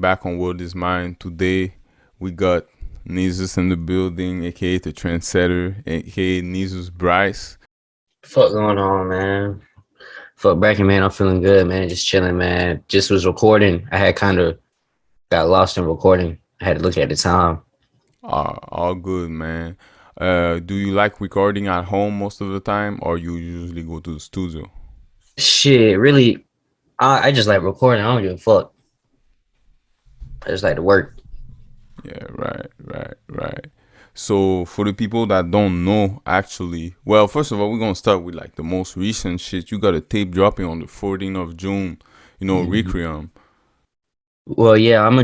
back on World is Mine. Today we got Nezzus in the building, aka the trendsetter, aka Nezzus Bryce. Fuck going on, man? Fuck bracket, man. I'm feeling good, man. Just chilling, man. Just was recording. I had kind of got lost in recording. I had to look at the time. All good, man. Do you like recording at home most of the time, or you usually go to the studio? Shit, really, I just like recording. I don't give a fuck. I just like to work. Yeah, right. So for the people that don't know, actually, well, first of all, we're gonna start with like the most recent shit. You got a tape dropping on the 14th of June. Mhm. Requiem. Well, yeah, I'm gonna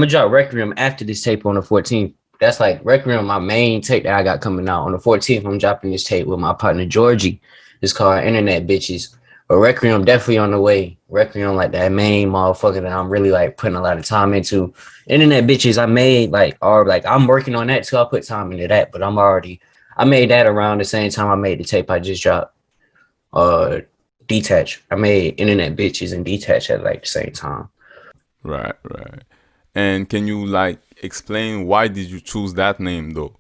drop Requiem after this tape on the 14th. That's like Requiem, my main tape that I got coming out on the 14th. I'm dropping this tape with my partner Georgie. It's called Internet Bitches. But Requiem definitely on the way. Requiem like that main motherfucker that I'm really like putting a lot of time into. Internet Bitches I made like or like I'm working on that too. I put time into that, but I made that around the same time I made the tape I just dropped. Uh Detach. I made Internet Bitches and Detach at like the same time. Right. And can you like explain why did you choose that name though?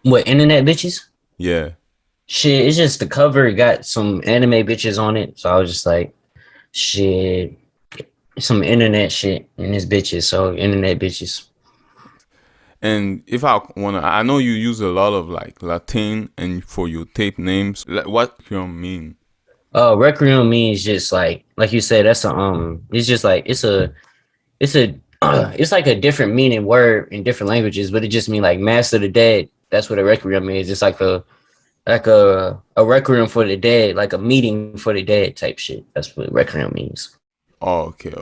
What Internet Bitches? Yeah. Shit, it's just the cover got some anime bitches on it. So I was just like, shit, some internet shit in this bitches. So internet bitches. And if I wanna, I know you use a lot of like Latin and for your tape names. What you mean? Requiem means just like you said, that's it's just like it's a it's like a different meaning word in different languages, but it just means like master the dead. That's what a requiem is. It's like a requiem for the dead, like a meeting for the dead type shit. That's what requiem means. Oh, okay.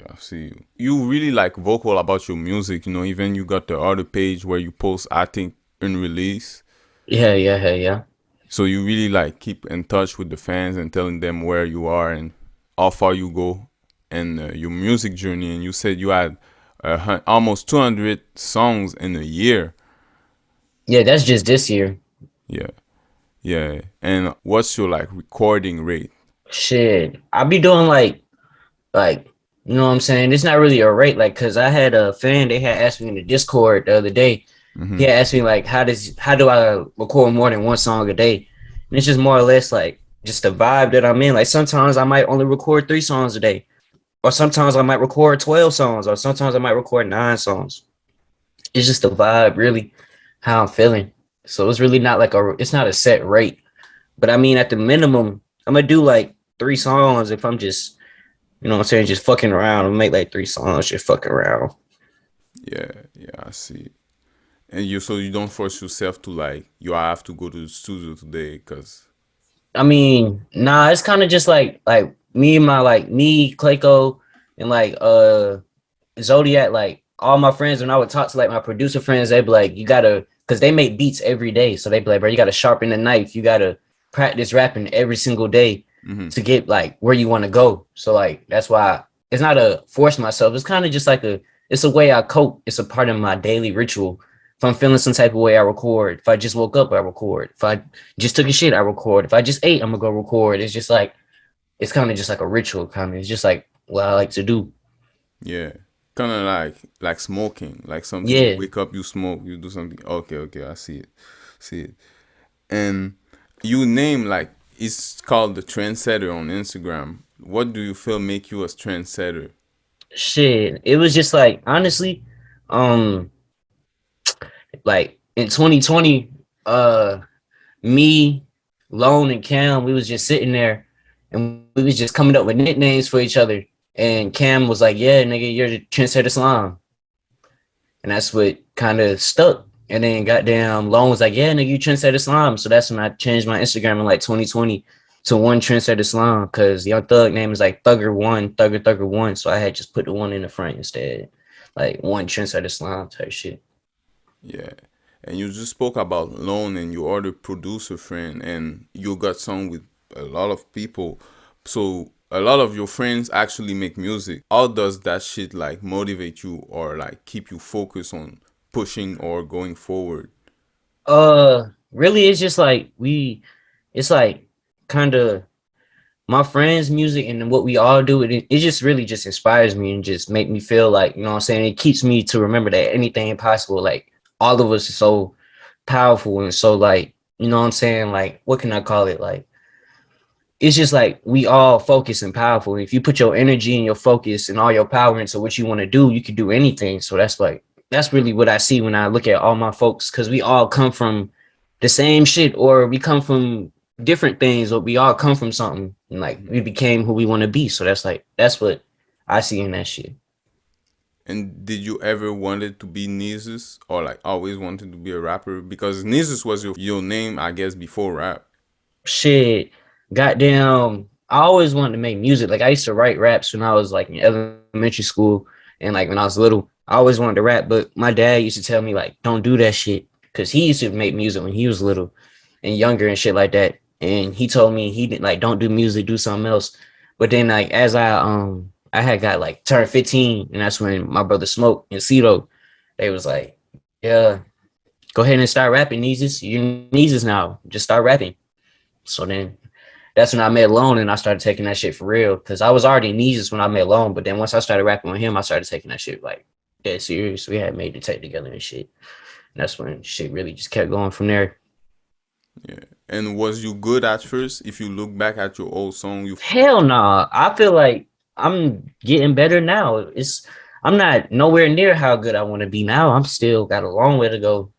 I see you. You really like vocal about your music. Even you got the other page where you post, I think, in release. Yeah. So you really like keep in touch with the fans and telling them where you are and how far you go and your music journey. And you said you had almost 200 songs in a year. Yeah, that's just this year. Yeah, yeah. And what's your like recording rate? Shit. I be doing like you know what I'm saying? It's not really a rate, like cause I had a fan, they had asked me in the Discord the other day. He Hmm. had asked me like how do I record more than one song a day? And it's just more or less like just the vibe that I'm in. Like sometimes I might only record 3 songs a day, or sometimes I might record 12 songs, or sometimes I might record 9 songs. It's just the vibe, really, how I'm feeling. So it's really not like it's not a set rate. But I mean, at the minimum, I'm gonna do like 3 songs if I'm just, you know what I'm saying, just fucking around. I'm gonna make like 3 songs, just fucking around. Yeah, I see. And you don't force yourself to like you have to go to the studio today because I mean, nah, it's kind of just like me and my like me, Clayco, and like Zodiac, like all my friends, when I would talk to like my producer friends, they'd be like, you gotta, because they make beats every day. So they'd be like, bro, you gotta sharpen the knife. You gotta practice rapping every single day hmm to get like where you want to go. So like that's why it's not a force myself. It's kind of just like it's a way I cope. It's a part of my daily ritual. If I'm feeling some type of way, I record. If I just woke up, I record. If I just took a shit, I record. If I just ate, I'm gonna go record. It's just like it's kind of just like a ritual, kind of. It's just like what I like to do. yeah, kind of like smoking. Like something you Yeah. wake up, you smoke, you do something. Okay, I see it. And you name like it's called the trendsetter on Instagram. What do you feel make you a trendsetter? Shit, it was just like honestly, um, like in 2020, me, Lone, and Cam, we was just sitting there, and we was just coming up with nicknames for each other. And Cam was like, "Yeah, nigga, you're the trendsetter slime," and that's what kind of stuck. And then goddamn, Lone was like, "Yeah, nigga, you trendsetter slime." So that's when I changed my Instagram in like 2020 to one trendsetter slime because Young Thug name is like Thugger1. So I had just put the one in the front instead, like one trendsetter slime type shit. Yeah. And you just spoke about loan and your other producer friend and you got song with a lot of people. So a lot of your friends actually make music. How does that shit like motivate you or like keep you focused on pushing or going forward? Really, it's just like it's like kind of. my friends' music and what we all do, it just really just inspires me and just make me feel like, you know what I'm saying? It keeps me to remember that anything is possible. Like all of us is so powerful and so like, you know what I'm saying? Like, what can I call it? Like, it's just like we all focus and powerful. If you put your energy and your focus and all your power into what you want to do, you can do anything. So that's like that's really what I see when I look at all my folks, because we all come from the same shit, or we come from different things, or we all come from something and like we became who we want to be. So that's like that's what I see in that shit. And did you ever wanted to be Nezzus or like always wanted to be a rapper? Because Nezzus was your name, I guess, before rap. Shit, goddamn, I always wanted to make music. Like I used to write raps when I was like in elementary school and like when I was little. I always wanted to rap, but my dad used to tell me like, don't do that shit, because he used to make music when he was little and younger and shit like that. And he told me he didn't like don't do music, do something else. But then like as I had got like turned 15, and that's when my brother Smoke and Cito, they was like, yeah, go ahead and start rapping, Nezzus. You're Nezzus now. Just start rapping. So then that's when I met Lone and I started taking that shit for real. Cause I was already Nezzus when I met Lone, but then once I started rapping with him, I started taking that shit like dead serious. We had made the tape together and shit. And that's when shit really just kept going from there. Yeah. And was you good at first? If you look back at your old song, you Hell nah. I feel like I'm getting better now. I'm not nowhere near how good I want to be now. I'm still got a long way to go.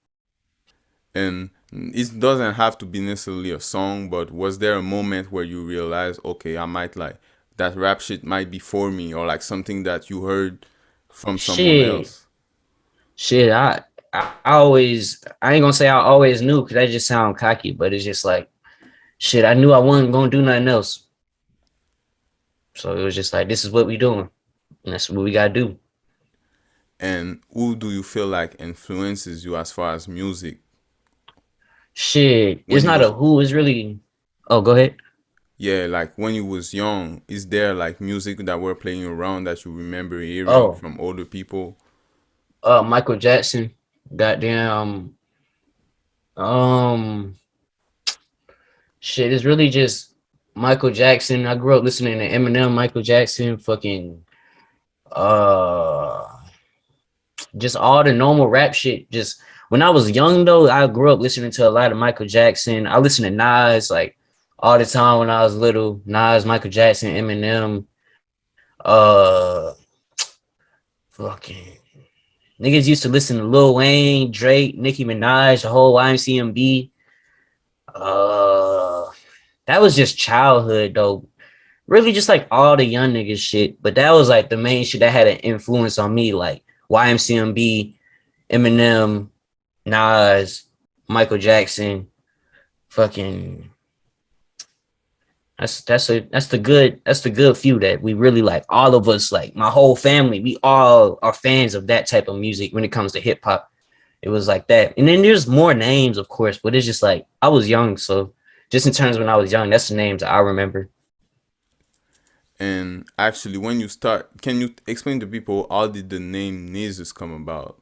and it doesn't have to be necessarily a song, but was there a moment where you realized, okay, I might like that rap shit might be for me, or like something that you heard from someone Shit. else? Shit. I ain't gonna say I always knew because that just sound cocky, but it's just like shit, I knew I wasn't gonna do nothing else. So it was just like, this is what we doing. And that's what we gotta do. And who do you feel like influences you as far as music Shit. when It's you not a was, who, it's really oh, go ahead. yeah, like when you was young, is there like music that were playing around that you remember hearing Oh, from older people? Michael Jackson. Goddamn. Um shit, it's really just Michael Jackson. I grew up listening to Eminem, Michael Jackson, fucking uh just all the normal rap shit. Just when I was young though, I grew up listening to a lot of Michael Jackson. I listened to Nas like all the time when I was little. Nas, Michael Jackson, Eminem, uh fucking niggas used to listen to Lil Wayne, Drake, Nicki Minaj, the whole YMCMB. Uh that was just childhood though. Really just like all the young niggas shit. But that was like the main shit that had an influence on me, like YMCMB, Eminem, Nas, Michael Jackson, fucking that's the good few that we really like. All of us, like my whole family, we all are fans of that type of music when it comes to hip hop. It was like that. And then there's more names, of course, but it's just like I was young, so just in terms of when I was young, that's the names I remember. And actually, when you start, can you explain to people how did the name Nezzus come about?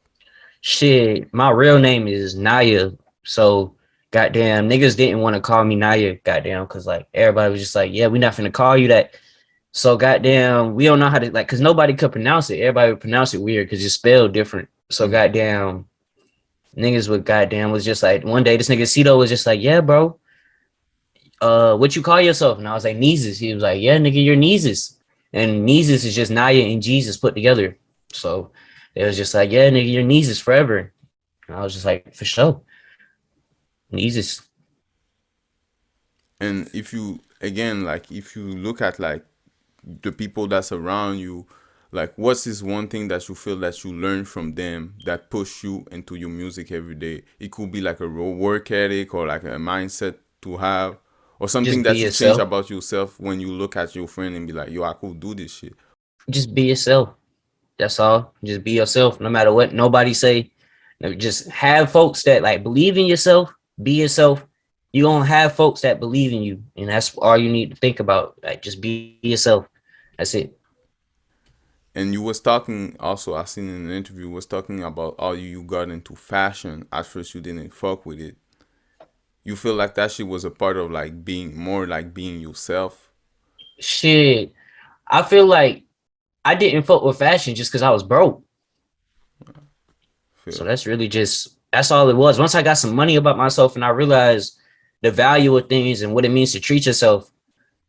Shit, my real name is Naya. So goddamn niggas didn't want to call me Naya, goddamn, because like everybody was just like, yeah, we not finna call you that. So goddamn, we don't know how to like, cause nobody could pronounce it. Everybody would pronounce it weird because it's spelled different. So Hmm. goddamn, niggas would goddamn was just like one day this nigga Cito was just like, yeah, bro, what you call yourself? And I was like, Nezzus. He was like, yeah, nigga, you're Nezzus. And Nezzus is just Naya and Jesus put together. So it was just like, yeah, nigga, you're Nezzus forever. And I was just like, for sure, Nezzus. And if you, again, like if you look at like the people that's around you, like what's this one thing that you feel that you learn from them that push you into your music every day? It could be like a work ethic or like a mindset to have, or something Just be that you change yourself. about yourself when you look at your friend and be like, yo, I could do this shit. Just be yourself. That's all. Just be yourself, no matter what nobody say. Just have folks that like believe in yourself. Be yourself. You gonna have folks that believe in you, and that's all you need to think about. Like, just be yourself. That's it. And you was talking also, I seen in an interview, was talking about how you got into fashion. At first you didn't fuck with it. You feel like that shit was a part of like being more like being yourself. Shit, I feel like I didn't fuck with fashion just because I was broke. So Feel that's really just that's all it was. Once I got some money about myself and I realized the value of things and what it means to treat yourself,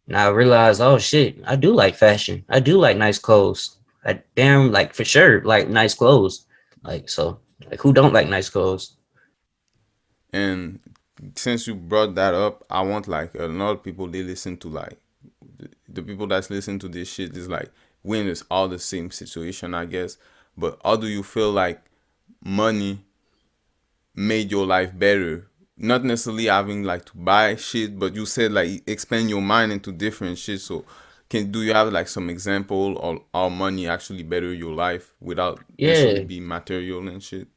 and I realized, oh shit, I do like fashion. I do like nice clothes. I damn like for sure like nice clothes. Like so, like who don't like nice clothes? and since you brought that up, I want like a lot of people they listen to like the people that's listening to this shit is like we in this all the same situation, I guess. But how do you feel like money made your life better? Not necessarily having like to buy shit, but you said like expand your mind into different shit. So can do you have like some example of how money actually better your life without necessarily Yeah, being material and shit?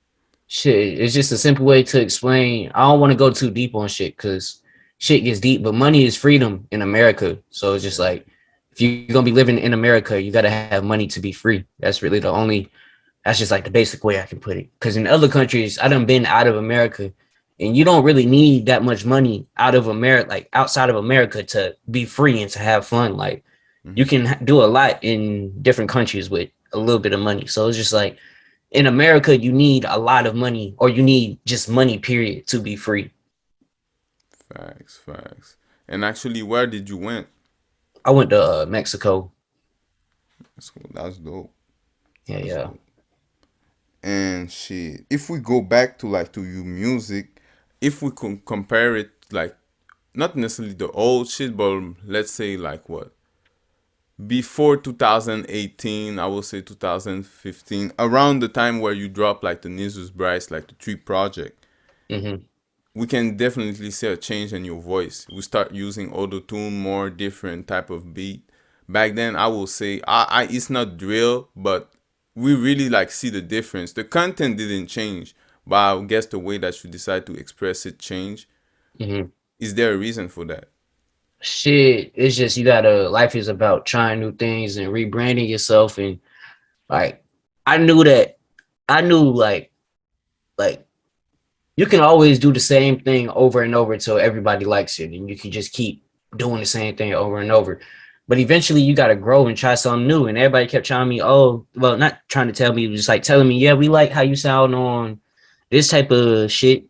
shit. It's just a simple way to explain. I don't want to go too deep on shit because shit gets deep. But money is freedom in America. So it's just Yeah. like if you're gonna be living in America, you gotta have money to be free. That's really the only that's just like the basic way I can put it. Because in other countries, I done been out of America, and you don't really need that much money out of America, like outside of America, to be free and to have fun. Like you Hmm. can do a lot in different countries with a little bit of money. So it's just like in America, you need a lot of money, or you need just money, period, to be free. Facts, facts. And actually, where did you went? I went to Mexico. That's cool. That's dope. Yeah, That's yeah. dope. And shit, if we go back to like to your music, if we can compare it like not necessarily the old shit, but let's say like what before 2018, I will say 2015, around the time where you drop like the Nezzus Bryce, like the three project, Hmm. we can definitely see a change in your voice. We start using auto tune more, different type of beat. Back then, I will say I it's not drill, but we really like see the difference. The content didn't change, but I guess the way that you decide to express it changed. Hmm. Is there a reason for that? Shit, it's just you gotta. Life is about trying new things and rebranding yourself, and like I knew that. I knew like you can always do the same thing over and over until everybody likes it, and you can just keep doing the same thing over and over. But eventually, you gotta grow and try something new. And everybody kept telling me, "Oh, well, not trying to tell me, just like telling me, yeah, we like how you sound on this type of shit,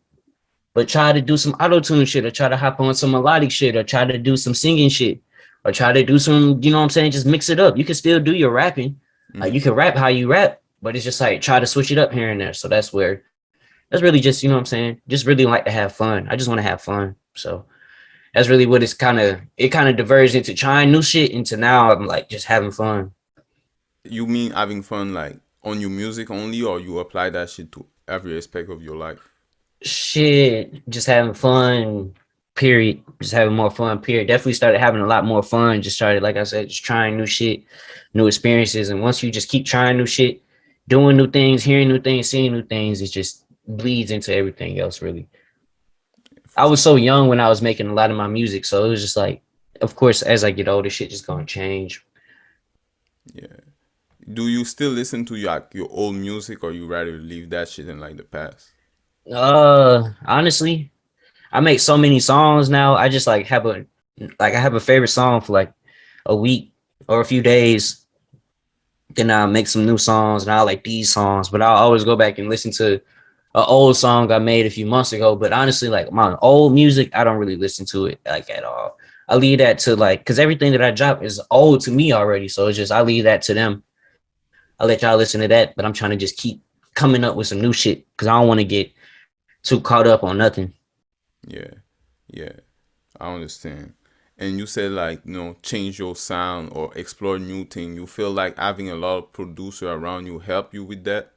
but try to do some auto tune shit, or try to hop on some melodic shit, or try to do some singing shit, or try to do some, you know what I'm saying? Just mix it up. You can still do your rapping. Like Mm-hmm. you can rap how you rap, but it's just like try to switch it up here and there. So that's really just, you know what I'm saying? Just really like to have fun. I just want to have fun. So that's really what it kind of diverged into trying new shit into now I'm like just having fun. You mean having fun like on your music only, or you apply that shit to every aspect of your life? Shit, just having fun, period. Just having more fun, period. Definitely started having a lot more fun. Just started, like I said, just trying new shit, new experiences. And once you just keep trying new shit, doing new things, hearing new things, seeing new things, it just bleeds into everything else, really. For I was sure. so young when I was making a lot of my music. So it was just like, of course, as I get older, shit just gonna change. Yeah. Do you still listen to your old music, or you rather leave that shit in like the past? Honestly, I make so many songs now. I just like I have a favorite song for like a week or a few days. Then I'll make some new songs and I like these songs, but I'll always go back and listen to an old song I made a few months ago. But honestly, like my old music, I don't really listen to it like at all. I leave that to like because everything that I drop is old to me already. So it's just I leave that to them. I let y'all listen to that, but I'm trying to just keep coming up with some new shit because I don't want to get too caught up on nothing. Yeah, yeah, I understand. And you said like change your sound or explore new thing. You feel like having a lot of producer around you help you with that.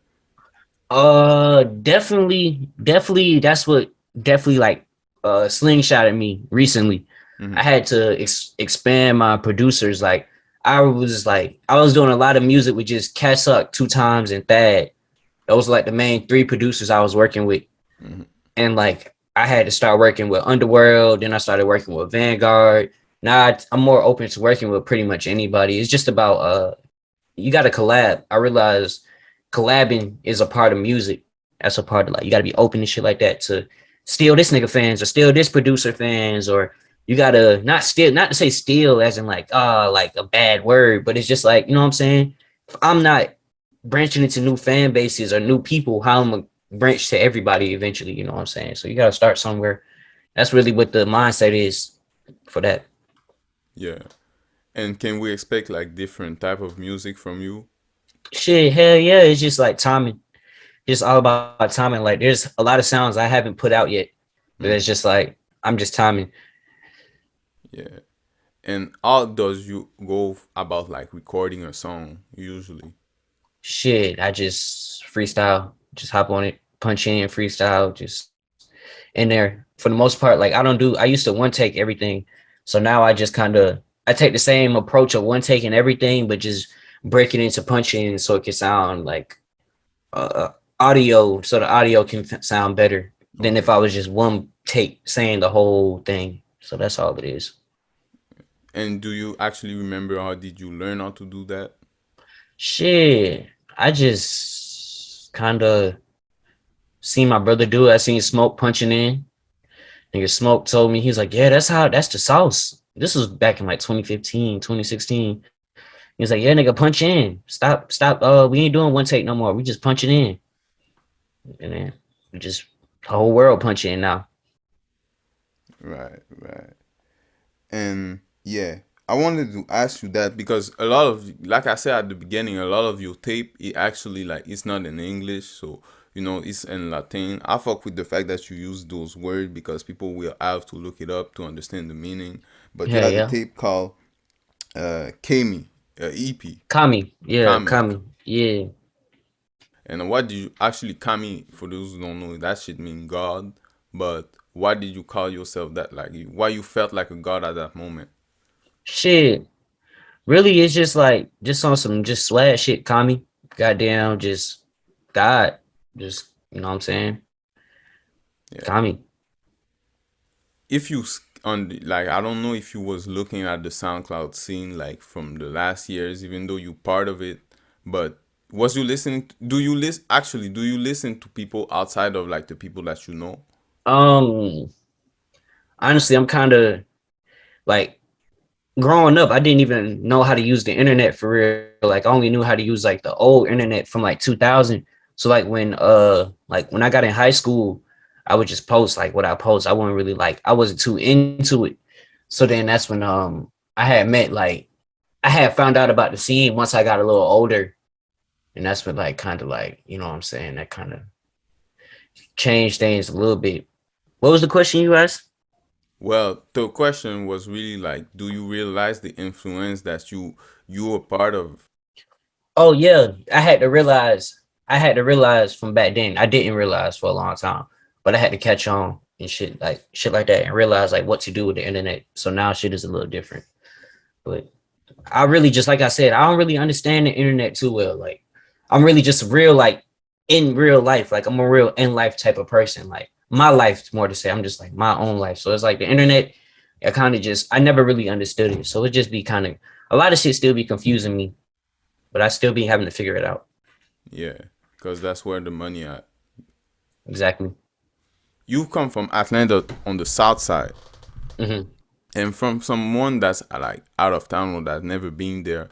Definitely. That's what definitely like slingshotted me recently. I Mm-hmm. had to expand my producers. Like I was doing a lot of music with just Suck two times and Thad. Those were like the main three producers I was working with, Mm-hmm. and like I had to start working with Underworld. Then I started working with Vanguard. Now I'm more open to working with pretty much anybody. It's just about you got to collab. I realize collabing is a part of music. That's a part of like you got to be open and shit like that to steal this nigga fans or steal this producer fans or you gotta not steal, not to say steal as in like a bad word, but it's just like, you know what I'm saying? If I'm not branching into new fan bases or new people, how I'm gonna branch to everybody eventually, you know what I'm saying? So you gotta start somewhere. That's really what the mindset is for that. Yeah. And can we expect like different type of music from you? Shit, hell yeah, it's just like timing. It's all about timing. Like there's a lot of sounds I haven't put out yet, but it's Mm, just like I'm just timing. yeah. And how does you go about like recording a song usually? Shit, I just freestyle, just hop on it, punch in, freestyle, just in there. For the most part, like I used to one take everything. So now I just kind of I take the same approach of one taking everything, but just break it into punching so it can sound like audio, so the audio can sound better than if Okay. I was just one take saying the whole thing. So that's all it is. And do you actually remember how did you learn how to do that? Shit, I just kind of seen my brother do it. I seen Smoke punching in. Nigga Smoke told me, he's like, yeah, that's the sauce. This was back in like 2015, 2016. He was like, yeah, nigga, punch in. Stop. We ain't doing one take no more. We just punching in. And then we just the whole world punching in now. Right, right. And yeah, I wanted to ask you that because a lot of, like I said at the beginning, a lot of your tape, it actually like it's not in English, so it's in Latin. I fuck with the fact that you use those words because people will have to look it up to understand the meaning. But you Yeah, had a yeah. tape called Kami, EP, Kami. Yeah, Kami. Kami. Yeah. And what did you actually Kami? For those who don't know, that shit mean God. But why did you call yourself that? Like, why you felt like a god at that moment? Shit. Really, it's just like just on some just swag shit, Kami. Goddamn, just God. Just you know what I'm saying? Yeah. Kami. If you on like I don't know if you was looking at the SoundCloud scene like from the last years, even though you part of it, but was you listening? Do you listen? Actually, do you listen to people outside of like the people that you know? Um, honestly, I'm kind of like growing up, I didn't even know how to use the internet for real. Like I only knew how to use like the old internet from like 2000. So like when I got in high school, I would just post like what I post. I wasn't really like I wasn't too into it. So then that's when I had met like I had found out about the scene once I got a little older. And that's when like kind of like, you know what I'm saying, that kind of changed things a little bit. What was the question you asked? Well, the question was really like, do you realize the influence that you were part of? Oh yeah, I had to realize from back then. I didn't realize for a long time, but I had to catch on and shit like that and realize like what to do with the internet. So now shit is a little different. But I really just like I said, I don't really understand the internet too well. Like I'm really just real like in real life. Like I'm a real in life type of person. Like my life more to say. I'm just like my own life. So it's like the internet, I kind of just I never really understood it. So it just be kind of a lot of shit still be confusing me, but I still be having to figure it out. Yeah, because that's where the money at. Exactly. You come from Atlanta on the south side, Hmm. and from someone that's like out of town or that's never been there,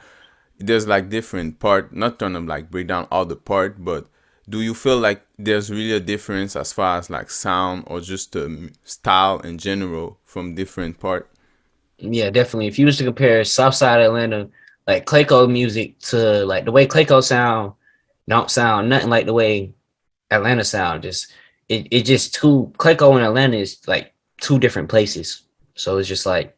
there's like different part. Not trying to like break down all the part, but do you feel like there's really a difference as far as like sound or just the style in general from different part? Yeah, definitely. If you was to compare Southside Atlanta, like Clayco music to like the way Clayco sound, don't sound nothing like the way Atlanta sound. Just it just two Clayco and Atlanta is like two different places. So it's just like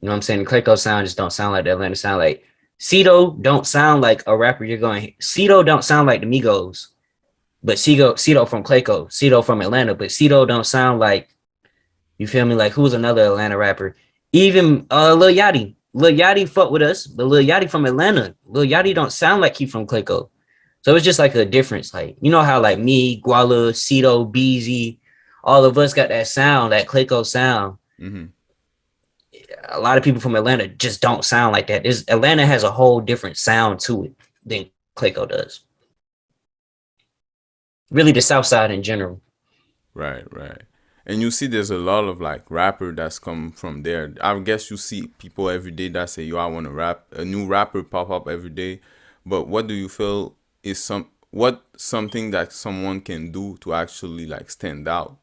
you know what I'm saying. The Clayco sound just don't sound like the Atlanta sound. Like Cito don't sound like a rapper. You're going Cito don't sound like the Migos, but Cito from Clayco, Cito from Atlanta, but Cito don't sound like you feel me? Like who's another Atlanta rapper? Even Lil Yachty. Lil Yachty fuck with us, but Lil Yachty from Atlanta. Lil Yachty don't sound like he from Clayco. So it's just like a difference. Like you know how like me, Guala, Cito, Beezy, all of us got that sound, that Clayco sound. Mm-hmm. A lot of people from Atlanta just don't sound like that. Atlanta has a whole different sound to it than Clayco does. Really, the South Side in general. Right, right. And you see there's a lot of like rapper that's come from there. I guess you see people every day that say, yo, I want to rap. A new rapper pop up every day. But what do you feel is something that someone can do to actually like stand out?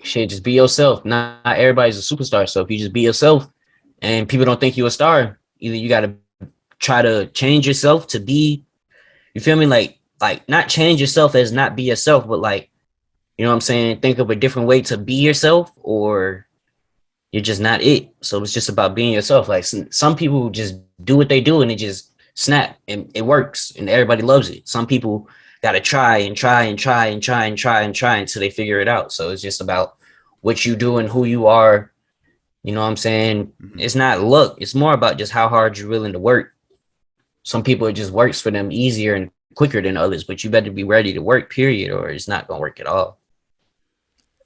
Shit, just be yourself. Not everybody's a superstar. So if you just be yourself and people don't think you're a star, either you got to try to change yourself to be, you feel me? Like not change yourself as not be yourself, but like, you know what I'm saying? Think of a different way to be yourself, or you're just not it. So it's just about being yourself. Like some people just do what they do and it just snap and it works and everybody loves it. Some people got to try and try and try and try and try and try until they figure it out. So it's just about what you do and who you are. You know what I'm saying? Hmm. It's not luck. It's more about just how hard you're willing to work. Some people, it just works for them easier and quicker than others, but you better be ready to work, period, or it's not going to work at all.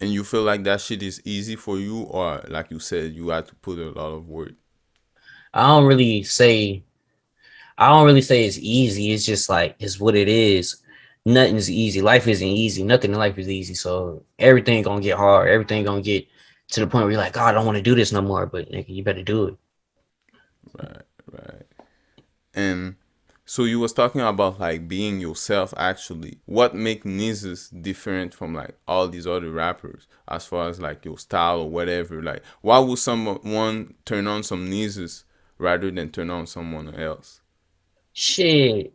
And you feel like that shit is easy for you, or like you said, you had to put a lot of work. I don't really say I don't really say it's easy. It's just like it's what it is. Nothing's easy. Life isn't easy. Nothing in life is easy. So everything gonna get hard. Everything gonna get to the point where you're like, God, I don't want to do this no more. But nigga, you better do it. Right, right. And so you was talking about like being yourself actually. What make Nezzus different from like all these other rappers as far as like your style or whatever? Like why would someone turn on some Nezzus rather than turn on someone else? Shit.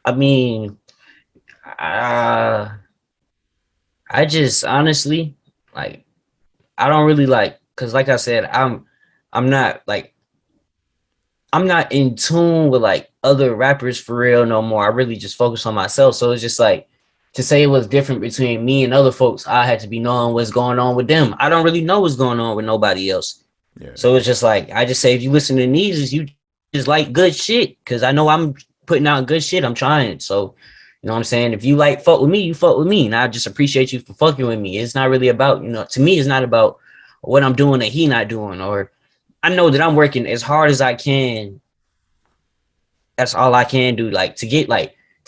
I mean, uh, I just honestly like I don't really like because like I said, I'm not like I'm not in tune with like other rappers for real no more. I really just focus on myself. So it's just like to say it was different between me and other folks, I had to be knowing what's going on with them. I don't really know what's going on with nobody else. Yeah, So it's just like I just say if you listen to these, you just like good shit. Cause I know I'm putting out good shit. I'm trying. So you know what I'm saying? If you like fuck with me, you fuck with me. And I just appreciate you for fucking with me. It's not really about, to me, it's not about what I'm doing that he not doing, or I know that I'm working as hard as I can. That's all I can do. To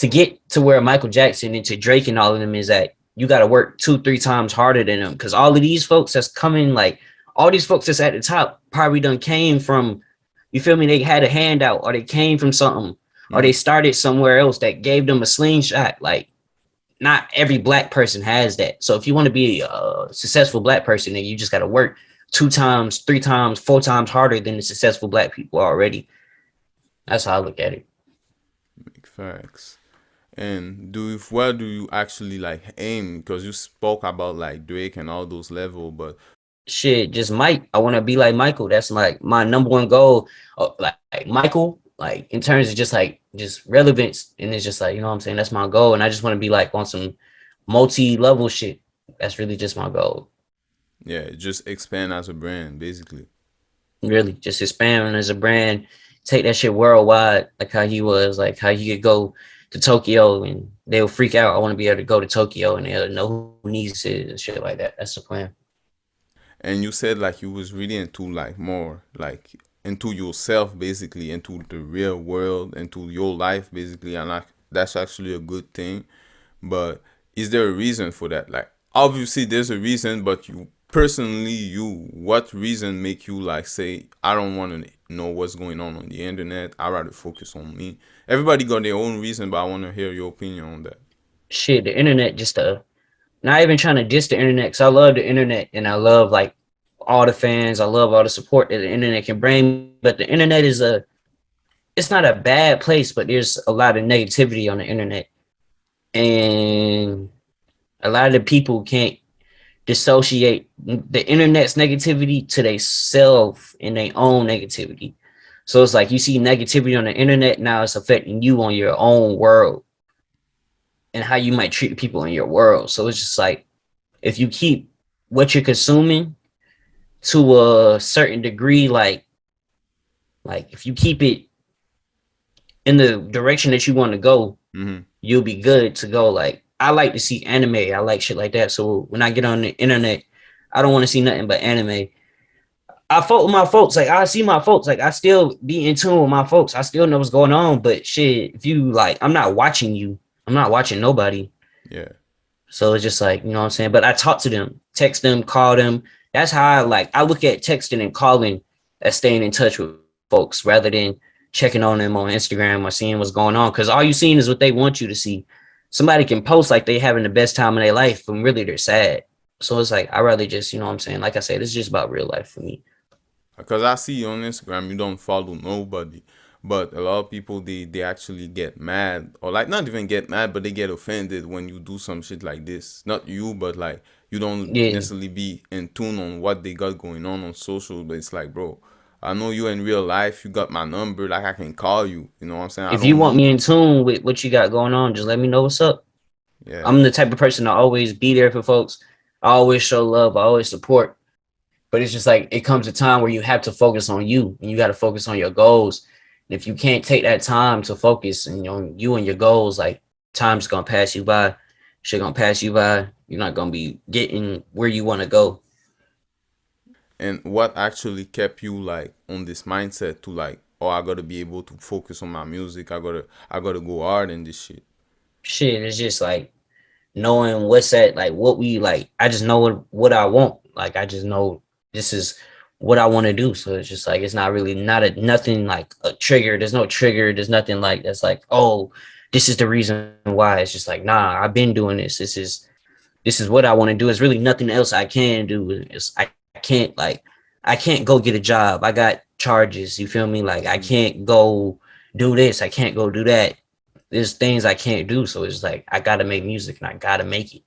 get to where Michael Jackson and to Drake and all of them is at, you got to work 2-3 times harder than them. Because all of these folks that's coming, like all these folks that's at the top, probably done came from. You feel me? They had a handout, or they came from something, or they mm-hmm. started somewhere else that gave them a slingshot. Like not every black person has that. So if you want to be a successful black person, then you just got to work 2 times, 3 times, 4 times harder than the successful black people already. That's how I look at it. Big facts. And where do you actually like aim? Because you spoke about like Drake and all those level, but Shit, just Mike. I want to be like Michael. That's like my number one goal. Like Michael, like in terms of just relevance, and it's just like you know what I'm saying. That's my goal, and I just want to be like on some multi-level shit. That's really just my goal. yeah, just expand as a brand basically. Really, just expand as a brand, take that shit worldwide, like how he was, like how he could go to Tokyo and they'll freak out. I want to be able to go to Tokyo and they'll know who Needs is and shit like that. That's the plan. And you said like you was really into like more like into yourself basically, into the real world, into your life basically, and like that's actually a good thing. But is there a reason for that? Like obviously there's a reason, but you personally, what reason make you like say I don't want to know what's going on the internet? I rather focus on me. Everybody got their own reason, but I want to hear your opinion on that. Shit, the internet just not even trying to diss the internet because I love the internet and I love like all the fans. I love all the support that the internet can bring. But the internet is it's not a bad place, but there's a lot of negativity on the internet. And a lot of the people can't dissociate the internet's negativity to they self and their own negativity. So it's like you see negativity on the internet, now it's affecting you on your own world and how you might treat people in your world. So it's just like if you keep what you're consuming to a certain degree, like if you keep it in the direction that you want to go, Mm-hmm. you'll be good to go. Like I like to see anime. I like shit like that. So when I get on the internet, I don't want to see nothing but anime. I fuck with my folks. Like I see my folks. Like I still be in tune with my folks. I still know what's going on. But shit, if you like, I'm not watching you. I'm not watching nobody. Yeah. So it's just like, you know what I'm saying? But I talk to them, text them, call them. That's how I look at texting and calling as staying in touch with folks rather than checking on them on Instagram or seeing what's going on. Cause all you seeing is what they want you to see. Somebody can post like they having the best time of their life, but really they're sad. So it's like I rather just, you know what I'm saying? Like I said, it's just about real life for me. Because I see you on Instagram, you don't follow nobody. But a lot of people, they actually get mad, or like not even get mad, but they get offended when you do some shit like this. Not you, but like you don't Yeah. necessarily be in tune on what they got going on social. But it's like, bro, I know you in real life. You got my number. Like I can call you. You know what I'm saying? I If you don't want need me you. in tune with what you got going on, just let me know what's up. Yeah. I'm the type of person to always be there for folks. I always show love. I always support. But it's just like it comes a time where you have to focus on you and you got to focus on your goals. And if you can't take that time to focus and on you and your goals, like time's gonna pass you by, shit gonna pass you by. You're not gonna be getting where you want to go. And what actually kept you like on this mindset to like, oh, I gotta be able to focus on my music. I gotta go hard in this shit. Shit, it's just like knowing what's at like what we like. I just know what I want. Like I just know this is what I want to do. So it's just like it's not really not a nothing like a trigger. There's no trigger. There's nothing like that's like, oh, this is the reason why. It's just like, nah, I've been doing this. This is what I want to do. It's really nothing else I can do. I can't like I can't go get a job. I got charges. You feel me? Like I can't go do this. I can't go do that. There's things I can't do. So it's like I gotta make music and I gotta make it.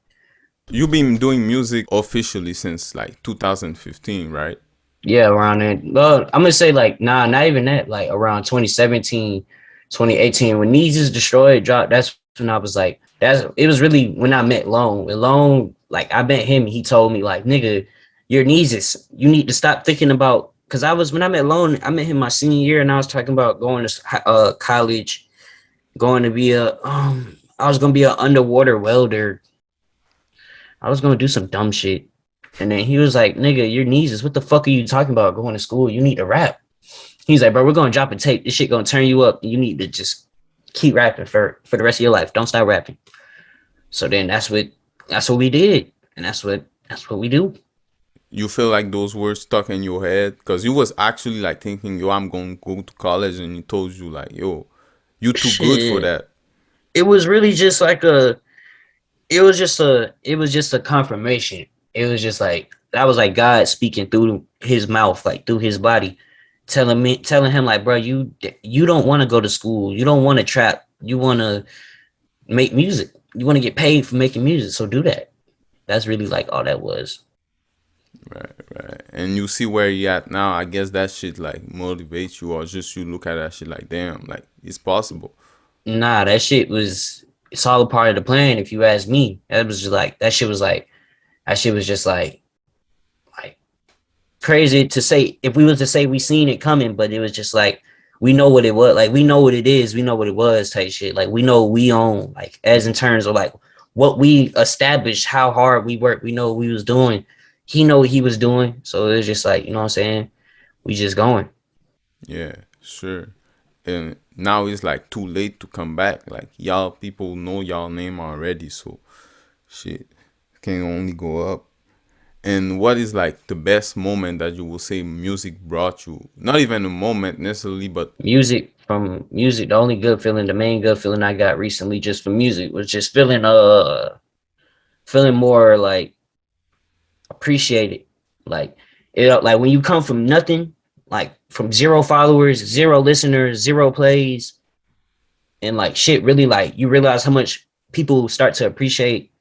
You've been doing music officially since like 2015, right? Yeah, around there. Well, I'm gonna say like nah, not even that. Like around 2017, 2018, when Nezzus Destroyed dropped, that's when I was like, that's it was really when I met Lone. When Lone, like I met him, he told me like, nigga, you're Nezzus. You need to stop thinking about because I was when I met Lone, I met him my senior year, and I was talking about going to college, going to be a I was gonna be an underwater welder. I was gonna do some dumb shit. And then he was like, nigga, your Nezzus. What the fuck are you talking about going to school? You need to rap. He's like, bro, we're gonna drop a tape. This shit gonna turn you up. You need to just keep rapping for the rest of your life. Don't stop rapping. So then that's what we did. And that's what we do. You feel like those words stuck in your head because you was actually like thinking, yo, I'm going to go to college, and he told you like, yo, you too good for Shit. that. It was really just like it was just a confirmation. It was just like that was like God speaking through his mouth, like through his body, telling him like, bro, you don't want to go to school. You don't want to trap. You want to make music. You want to get paid for making music. So do that. That's really like all that was. Right, right. And you see where you at now. I guess that shit like motivates you, or just you look at that shit like, damn, like it's possible. Nah, that shit was it's all a part of the plan. If you ask me, that was just like that shit was just like crazy to say. If we was to say we seen it coming, but it was just like we know what it was. Like we know what it is. We know what it was. Type shit. Like we know we own. Like as in terms of like what we established, how hard we worked. We know what we was doing. He know what he was doing. So it was just like you know what I'm saying. We just going. Yeah, sure. And now it's like too late to come back. Like y'all people know y'all name already, so shit can only go up. And what is like the best moment that you will say music brought you? Not even a moment necessarily, but Music, the only good feeling, the main good feeling I got recently just from music was just feeling more like appreciated. Like like when you come from nothing, like from zero followers, zero listeners, zero plays, and like shit really like you realize how much people start to appreciate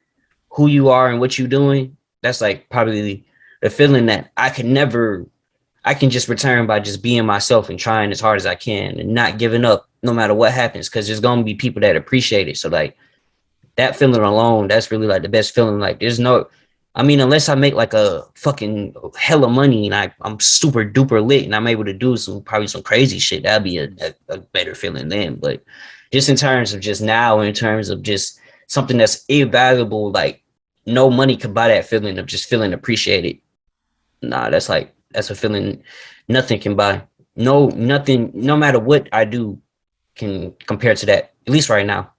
who you are and what you're doing. That's like probably the feeling that I can just return by just being myself and trying as hard as I can and not giving up no matter what happens because there's gonna be people that appreciate it. So like that feeling alone, that's really like the best feeling. Like there's no I mean, unless I make like a fucking hella money and I'm super duper lit and I'm able to do some probably some crazy shit, that'd be a better feeling then. But just in terms of just now, in terms of just something that's invaluable, like no money could buy that feeling of just feeling appreciated. Nah, that's a feeling nothing can buy. No, nothing, no matter what I do can compare to that, at least right now.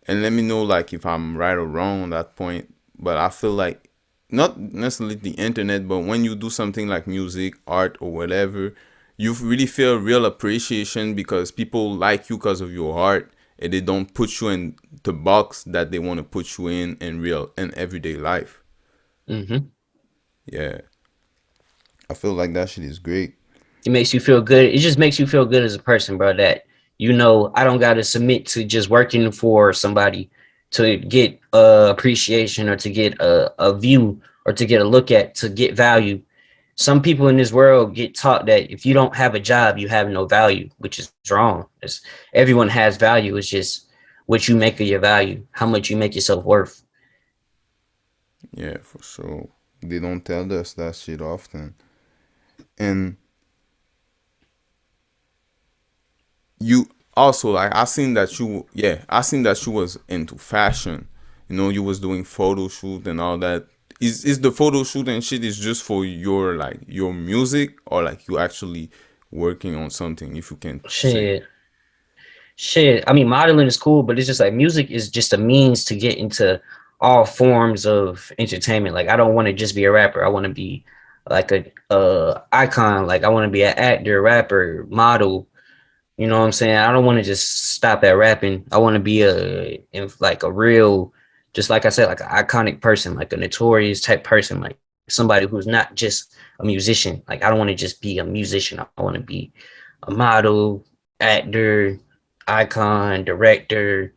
And let me know like if I'm right or wrong on that point. But I feel like not necessarily the internet, but when you do something like music, art, or whatever, you really feel real appreciation because people like you because of your art, and they don't put you in the box that they want to put you in real in everyday life. Hmm. Yeah, I feel like that shit is great. It makes you feel good. It just makes you feel good as a person, bro. That I don't got to submit to just working for somebody to get appreciation or to get a view or to get a look at to get value. Some people in this world get taught that if you don't have a job, you have no value, which is wrong. Everyone has value. It's just what you make of your value, how much you make yourself worth. Yeah, for sure. They don't tell us that shit often. And you also like I seen that you was into fashion. You know, you was doing photo shoot and all that. Is the photo shoot and shit is just for your like your music, or like you actually working on something, if you can say? Shit, shit. I mean, modeling is cool, but it's just like music is just a means to get into all forms of entertainment. Like, I don't want to just be a rapper. I want to be like a icon. Like, I want to be an actor, rapper, model. You know what I'm saying? I don't want to just stop at rapping. I want to be like a real, just like I said, like an iconic person, like a notorious type person, like somebody who's not just a musician. Like, I don't want to just be a musician. I want to be a model, actor, icon, director,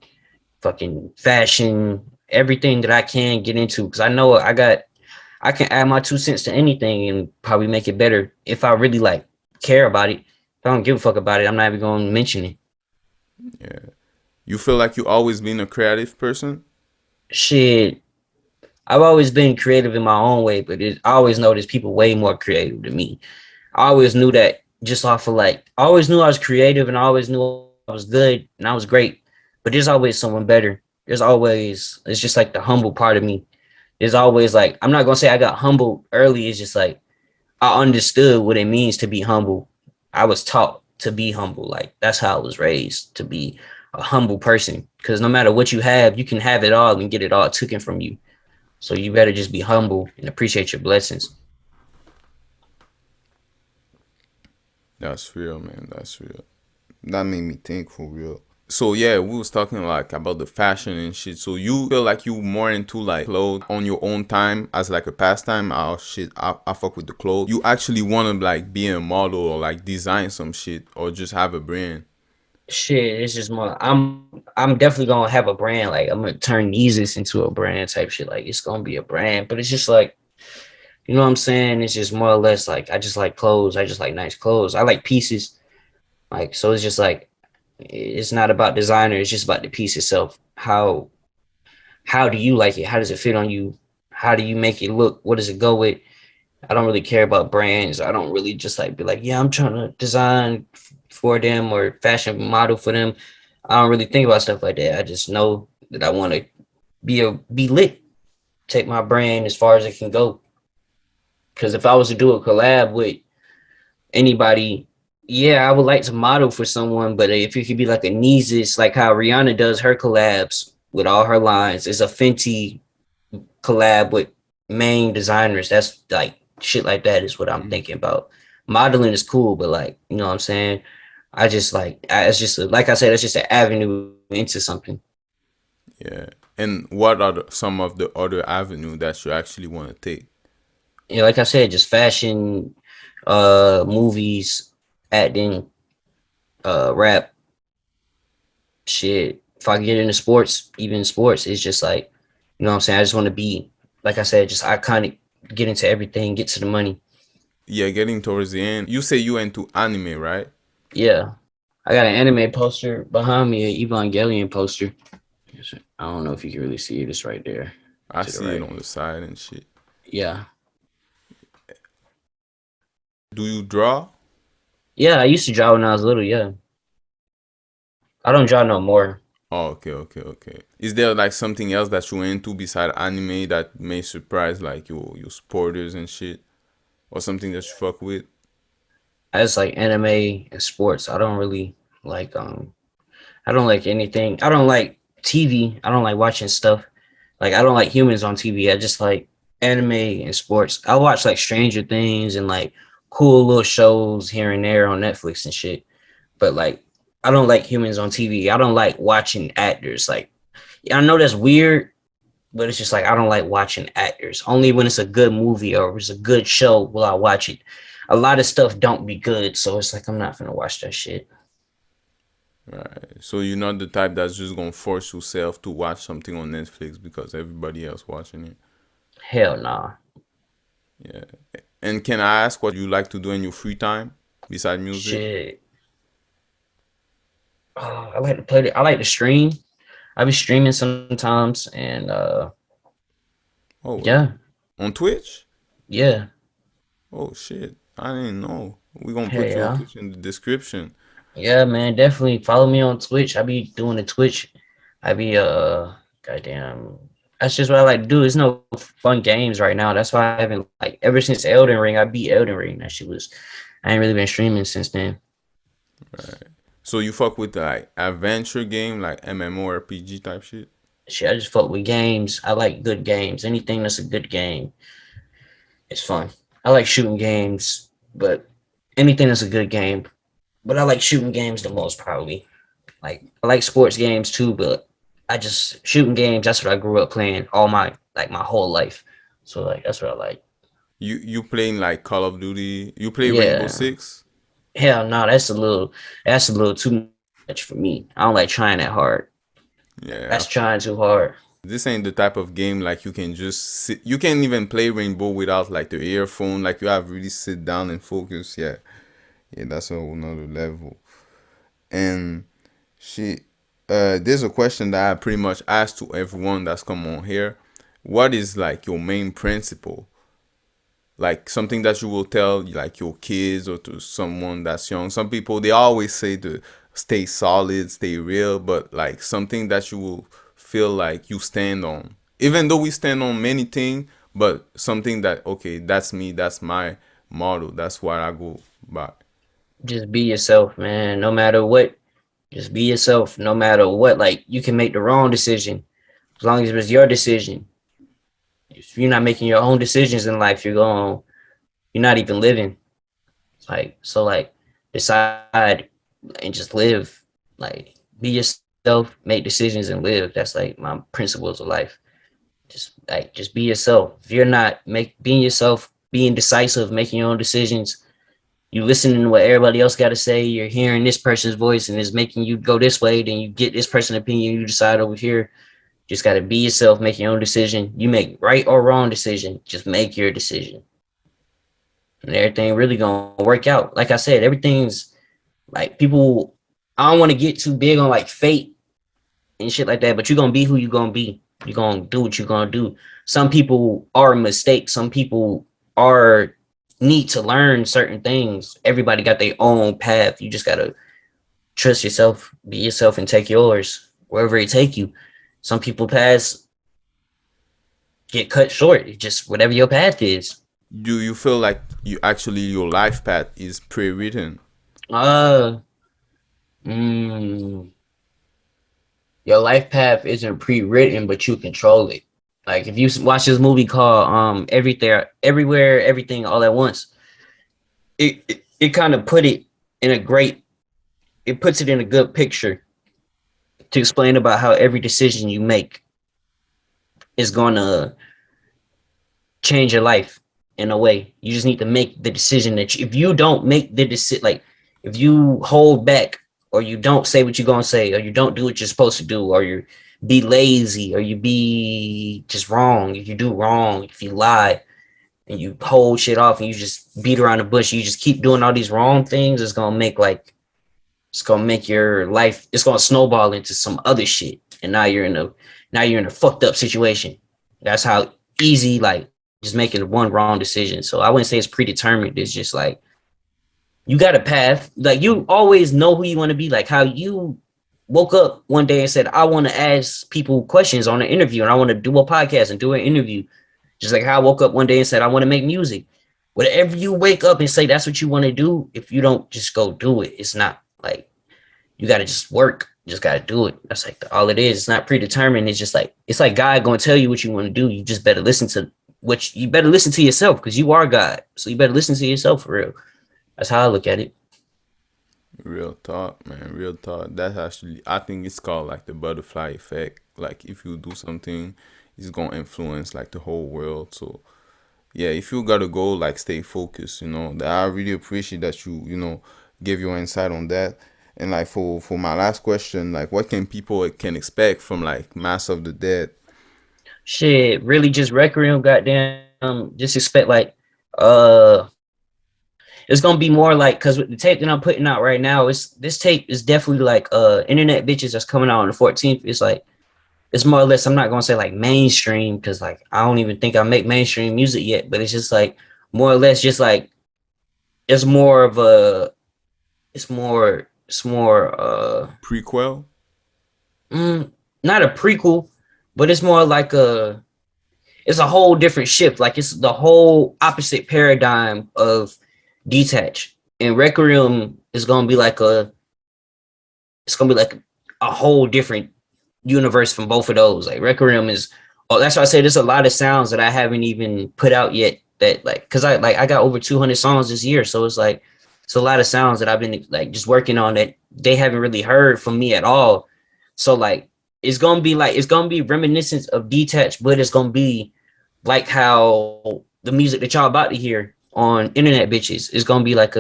fucking fashion, everything that I can get into. Because I can add my 2 cents to anything and probably make it better if I really like care about it. If I don't give a fuck about it, I'm not even going to mention it. Yeah. You feel like you always been a creative person? Shit, I've always been creative in my own way, but I always know there's people way more creative than me. I always knew that just off of like, I always knew I was creative and I always knew I was good and I was great, but there's always someone better. It's just like the humble part of me. There's always like, I'm not going to say I got humbled early. It's just like, I understood what it means to be humble. I was taught to be humble. Like, that's how I was raised, to be a humble person. Because no matter what you have, you can have it all and get it all taken from you. So you better just be humble and appreciate your blessings. That's real, man. That's real. That made me think for real. So yeah, we was talking like about the fashion and shit. So you feel like you more into like clothes on your own time as like a pastime? Oh shit, I fuck with the clothes. You actually wanna like be a model or like design some shit or just have a brand? Shit, it's just more. I'm definitely gonna have a brand. Like, I'm gonna turn Nezzus into a brand type shit. Like, it's gonna be a brand, but it's just like, you know what I'm saying? It's just more or less like, I just like clothes. I just like nice clothes. I like pieces. Like, so it's just like, it's not about designer. It's just about the piece itself. How do you like it? How does it fit on you? How do you make it look? What does it go with? I don't really care about brands. I don't really just like be like, yeah, I'm trying to design for them or fashion model for them. I don't really think about stuff like that. I just know that I want to be lit, take my brand as far as it can go. Because if I was to do a collab with anybody, yeah, I would like to model for someone. But if it could be like a Nezzus, like how Rihanna does her collabs with all her lines, it's a Fenty collab with main designers. That's like shit like that is what I'm thinking about. Modeling is cool, but like, you know what I'm saying? I just like, it's just like I said, it's just an avenue into something. Yeah. And what are some of the other avenue that you actually want to take? Yeah, like I said, just fashion, movies, acting, rap, shit. If I get into sports, even sports, it's just like, you know what I'm saying? I just want to be, like I said, just iconic, get into everything, get to the money. Yeah, getting towards the end. You say you into anime, right? Yeah. I got an anime poster behind me, an Evangelion poster. I don't know if you can really see it. It's right there I to the see it right. on the side and shit. Yeah. Do you draw? Yeah, I used to draw when I was little. Yeah. I don't draw no more. Oh, okay, okay, okay. Is there like something else that you into beside anime that may surprise like your supporters and shit, or something that you fuck with? I just like anime and sports. I don't really like, I don't like anything. I don't like TV. I don't like watching stuff. Like I don't like humans on TV. I just like anime and sports. I watch like Stranger Things and like cool little shows here and there on Netflix and shit. But like I don't like humans on TV. I don't like watching actors. Like I know that's weird, but it's just like I don't like watching actors. Only when it's a good movie or it's a good show will I watch it. A lot of stuff don't be good, so it's like I'm not gonna watch that shit. Right. So you're not the type that's just gonna force yourself to watch something on Netflix because everybody else watching it. Hell nah. Yeah. And can I ask what you like to do in your free time beside music? Shit. I like to play it. I like to stream. I be streaming sometimes, and Oh, yeah, on Twitch? yeah, Oh shit. I didn't know. We're gonna hell put your yeah, Twitch in the description. yeah, man. Definitely follow me on Twitch. I be doing the Twitch. I be goddamn. That's just what I like to do. There's no fun games right now. That's why I haven't like ever since Elden Ring. I beat Elden Ring. That shit was. I ain't really been streaming since then. So you fuck with like adventure game like MMORPG type shit? Shit, I just fuck with games. I like good games. Anything that's a good game, it's fun. I like shooting games, but anything that's a good game. But I like shooting games the most probably. Like I like sports games too, but I just shooting games. That's what I grew up playing all my whole life. So like that's what I like. You playing like Call of Duty? You play Rainbow Yeah. Six? Hell no, that's a little too much for me. I don't like trying that hard. Yeah. That's trying too hard. This ain't the type of game like you can just sit. You can't even play Rainbow without like the earphone. Like you have really sit down and focus. Yeah. Yeah, that's a whole nother level. And she, there's a question that I pretty much ask to everyone that's come on here. What is like your main principle? Like something that you will tell like your kids or to someone that's young. Some people they always say to stay solid, stay real, but like something that you will feel like you stand on. Even though we stand on many things, but something that okay, that's me, that's my model, that's what I go by. Just be yourself, man. No matter what, just be yourself. No matter what, like you can make the wrong decision as long as it was your decision. If you're not making your own decisions in life, you're not even living. Like so, like decide and just live. Like be yourself, make decisions, and live. That's like my principles of life. Just be yourself. If you're not being yourself, being decisive, making your own decisions, you listening to what everybody else got to say, you're hearing this person's voice and it's making you go this way, then you get this person's opinion, you decide over here. Just got to be yourself, make your own decision. You make right or wrong decision, just make your decision. And everything really gonna work out. Like I said, everything's like people. I don't want to get too big on like fate and shit like that, but you're gonna be who you're gonna be. You're gonna do what you're gonna do. Some people are mistakes. Some people are need to learn certain things. Everybody got their own path. You just gotta trust yourself, be yourself, and take yours wherever it take you. Some people paths get cut short. It's just whatever your path is. Do you feel like you actually your life path is pre-written? Uh, mm, your life path isn't pre-written, but you control it. Like if you watch this movie called Everything, Everywhere, Everything, All at Once, it kind of put it in a great. It puts it in a good picture to explain about how every decision you make is gonna change your life in a way. You just need to make the decision if you don't make the decision, like if you hold back or you don't say what you're gonna say or you don't do what you're supposed to do or you be lazy or you be just wrong, if you do wrong, if you lie and you hold shit off and you just beat around the bush, you just keep doing all these wrong things, it's gonna make your life, it's gonna snowball into some other shit. And now you're in a fucked up situation. That's how easy, like just making one wrong decision. So I wouldn't say it's predetermined. It's just like you got a path. Like you always know who you want to be. Like how you woke up one day and said, I want to ask people questions on an interview and I want to do a podcast and do an interview. Just like how I woke up one day and said, I want to make music. Whatever you wake up and say that's what you want to do, if you don't just go do it, it's not like you got to just work. You just gotta do it. That's like all it is. It's not predetermined. It's just like it's like God gonna tell you what you want to do. You just better listen to you better listen to yourself because you are God. So you better listen to yourself for real. That's how I look at it. Real talk, man. Real talk. That's actually, I think it's called like the butterfly effect. Like if you do something, it's gonna influence like the whole world. So yeah, if you got a goal, like stay focused. I really appreciate that you give your insight on that. And like for my last question, like what can people can expect from like Mass of the Dead? Shit, really just Requiem, goddamn. Just expect like uh it's gonna be more like because with the tape that I'm putting out right now, it's this tape is definitely like internet bitches that's coming out on the 14th. It's like it's more or less I'm not gonna say like mainstream because like I don't even think I make mainstream music yet, but it's just like more or less just like it's more of a it's more Prequel? mm, not a prequel, but it's more like it's a whole different shift. Like it's the whole opposite paradigm of detach. And Requiem is gonna be like it's gonna be like a whole different universe from both of those. Like Requiem is that's why I say there's a lot of sounds that I haven't even put out yet that like because I got over 200 songs this year. So it's like it's a lot of sounds that I've been like just working on that they haven't really heard from me at all. So like it's gonna be reminiscent of detached, but it's gonna be like how the music that y'all about to hear on internet bitches is gonna be like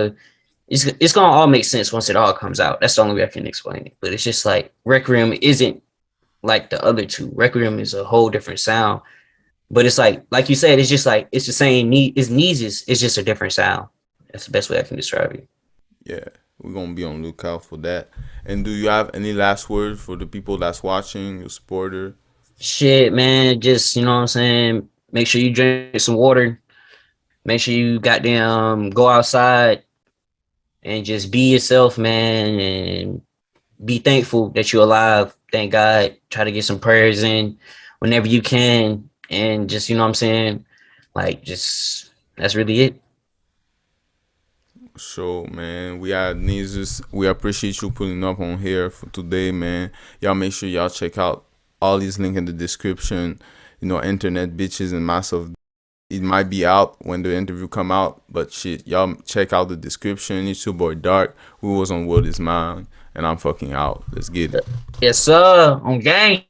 it's gonna all make sense once it all comes out. That's the only way I can explain it. But it's just like Requiem isn't like the other two. Requiem is a whole different sound. But it's like you said, it's just like it's the same need it's Nezzus, it's just a different sound. That's the best way I can describe it. Yeah, we're gonna be on lookout for that. And do you have any last words for the people that's watching, your supporter? Shit, man, just you know what I'm saying. Make sure you drink some water. Make sure you goddamn go outside and just be yourself, man, and be thankful that you're alive. Thank God. Try to get some prayers in whenever you can. And just, you know what I'm saying? Like, just, that's really it. So man, we are Nezzus. We appreciate you putting up on here for today, man. Y'all make sure y'all check out all these links in the description. Internet bitches and massive. It might be out when the interview come out, but shit, y'all check out the description. It's your boy Dark, who was on World Is Mine, and I'm fucking out. Let's get it. Yes, sir. On game.